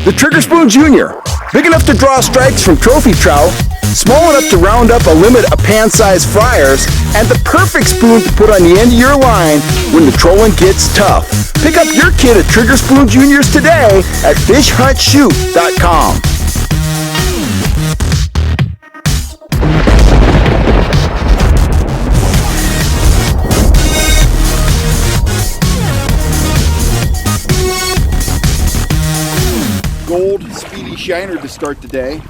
The Trigger Spoon Junior. Big enough to draw strikes from trophy trout, small enough to round up a limit of pan-sized fryers, and the perfect spoon to put on the end of your line when the trolling gets tough. Pick up your kit of Trigger Spoon Juniors today at fishhuntshoot.com. Gold speedy shiner to start the day.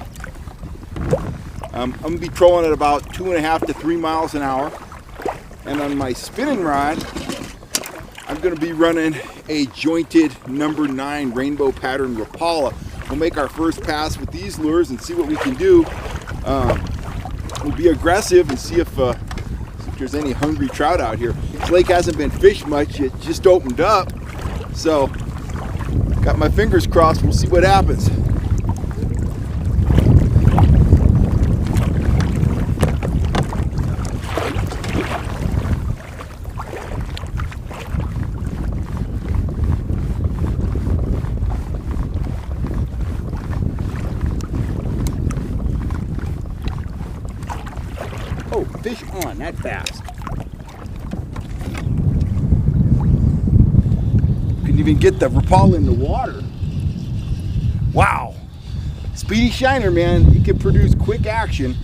I'm going to be trolling at about 2.5 to 3 miles an hour. And on my spinning rod, I'm going to be running a jointed number 9 rainbow pattern Rapala. We'll make our first pass with these lures and see what we can do. We'll be aggressive and see if there's any hungry trout out here. This lake hasn't been fished much, it just opened up. So, got my fingers crossed, we'll see what happens. Oh, fish on, that fast. Couldn't even get the Rapala in the water. Wow. Speedy shiner, man. He can produce quick action.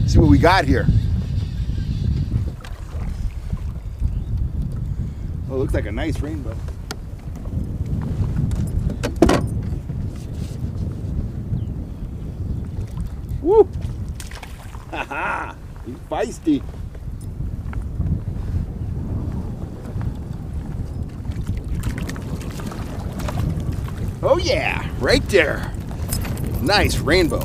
Let's see what we got here. Oh, looks like a nice rainbow. Woo! Haha! He's feisty. Oh yeah, right there. Nice rainbow.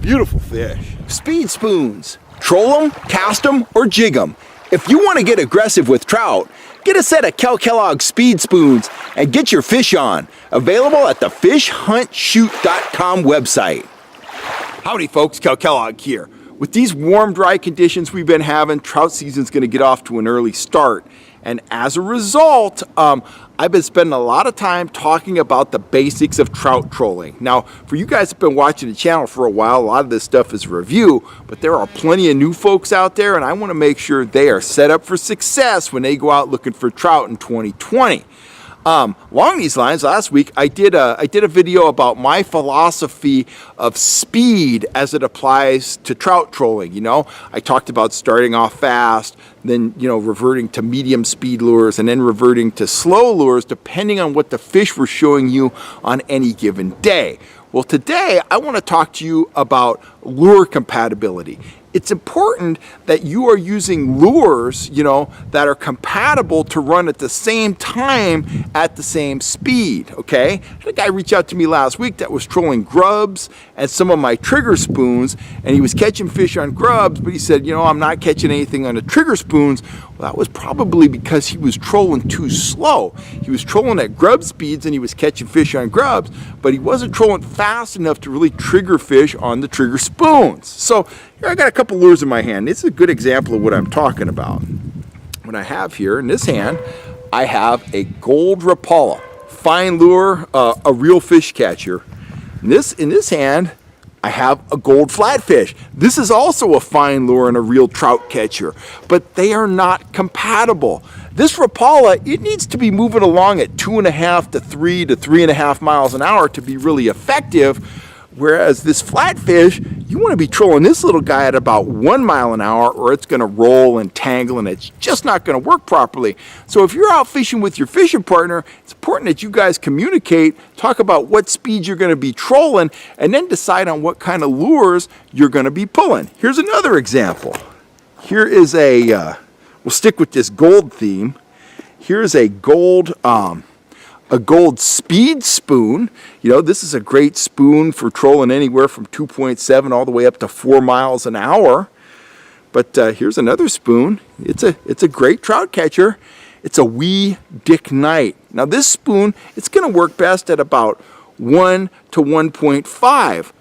Beautiful fish. Speed spoons. Troll them, cast them, or jig them. If you want to get aggressive with trout, get a set of Kellogg speed spoons and get your fish on. Available at the fishhuntshoot.com website. Howdy folks, Kellogg here. With these warm, dry conditions we've been having, trout season's going to get off to an early start. And as a result, I've been spending a lot of time talking about the basics of trout trolling. Now, for you guys that have been watching the channel for a while, a lot of this stuff is review, but there are plenty of new folks out there, and I want to make sure they are set up for success when they go out looking for trout in 2020. Along these lines, last week I did a video about my philosophy of speed as it applies to trout trolling. You know, I talked about starting off fast, then reverting to medium speed lures, and then reverting to slow lures depending on what the fish were showing you on any given day. Well, today I want to talk to you about lure compatibility. It's important that you are using lures, that are compatible to run at the same time at the same speed, okay? I had a guy reach out to me last week that was trolling grubs and some of my trigger spoons, and he was catching fish on grubs, but he said, I'm not catching anything on the trigger spoons. Well, that was probably because he was trolling too slow. He was trolling at grub speeds and he was catching fish on grubs, but he wasn't trolling fast enough to really trigger fish on the trigger spoons. So here I got a couple lures in my hand. This is a good example of what I'm talking about. What I have here in this hand, I have a gold Rapala, fine lure, a real fish catcher. In this hand, I have a gold flatfish. This is also a fine lure and a real trout catcher, but they are not compatible. This Rapala, it needs to be moving along at 2.5 to 3 to 3.5 miles an hour to be really effective. Whereas this flatfish, you want to be trolling this little guy at about 1 mile an hour or it's going to roll and tangle and it's just not going to work properly. So if you're out fishing with your fishing partner, it's important that you guys communicate, talk about what speed you're going to be trolling, and then decide on what kind of lures you're going to be pulling. Here's another example. Here is we'll stick with this gold theme. Here's a gold speed spoon. This is a great spoon for trolling anywhere from 2.7 all the way up to 4 miles an hour. But here's another spoon. It's a great trout catcher. It's a wee Dick Knight. Now this spoon, it's going to work best at about 1 to 1.5.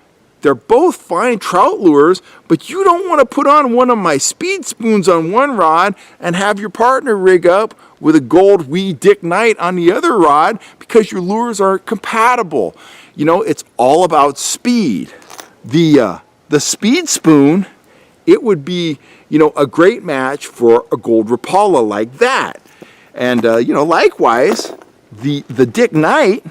They're both fine trout lures, but you don't want to put on one of my speed spoons on one rod and have your partner rig up with a gold wee Dick Knight on the other rod because your lures are compatible. You know, it's all about speed. The speed spoon, it would be, you know, a great match for a gold Rapala like that. And, you know, likewise, the Dick Knight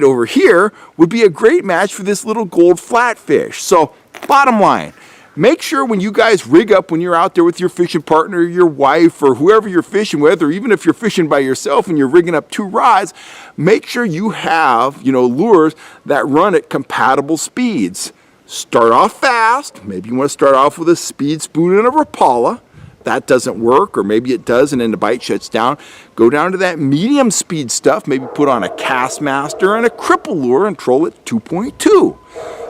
over here would be a great match for this little gold flatfish. So, bottom line, make sure when you guys rig up, when you're out there with your fishing partner, your wife, or whoever you're fishing with, or even if you're fishing by yourself and you're rigging up 2 rods, make sure you have, you know, lures that run at compatible speeds. Start off fast. Maybe you want to start off with a speed spoon and a Rapala. That doesn't work, or maybe it does and then the bite shuts down. Go down to that medium speed stuff, maybe put on a Castmaster and a cripple lure and troll at 2.2.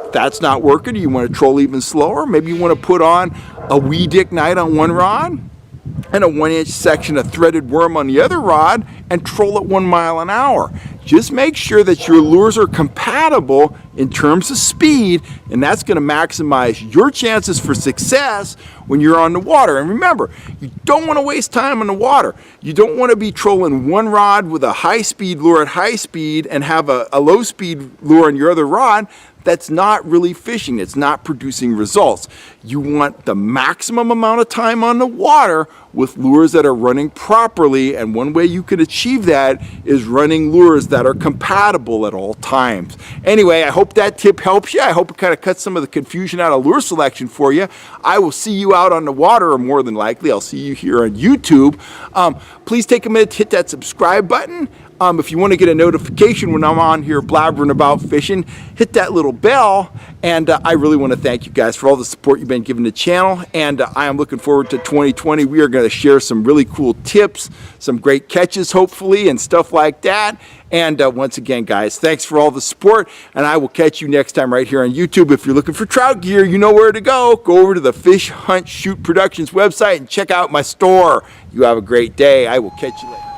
If that's not working, you want to troll even slower, maybe you want to put on a wee Dick Knight on one rod and a 1-inch section of threaded worm on the other rod and troll at 1 mile an hour. Just make sure that your lures are compatible in terms of speed, and that's going to maximize your chances for success when you're on the water. And remember, you don't want to waste time on the water. You don't want to be trolling one rod with a high-speed lure at high speed and have a low-speed lure on your other rod. That's not really fishing. It's not producing results. You want the maximum amount of time on the water with lures that are running properly, and one way you can achieve that is running lures that are compatible at all times. Anyway, I hope that tip helps you. I hope it kind of cuts some of the confusion out of lure selection for you. I will see you out on the water, or more than likely, I'll see you here on YouTube. Please take a minute to hit that subscribe button. If you want to get a notification when I'm on here blabbering about fishing, hit that little bell. And I really want to thank you guys for all the support you've been giving the channel. And I am looking forward to 2020. We are going to share some really cool tips, some great catches, hopefully, and stuff like that. And once again, guys, thanks for all the support. And I will catch you next time right here on YouTube. If you're looking for trout gear, you know where to go. Go over to the Fish Hunt Shoot Productions website and check out my store. You have a great day. I will catch you later.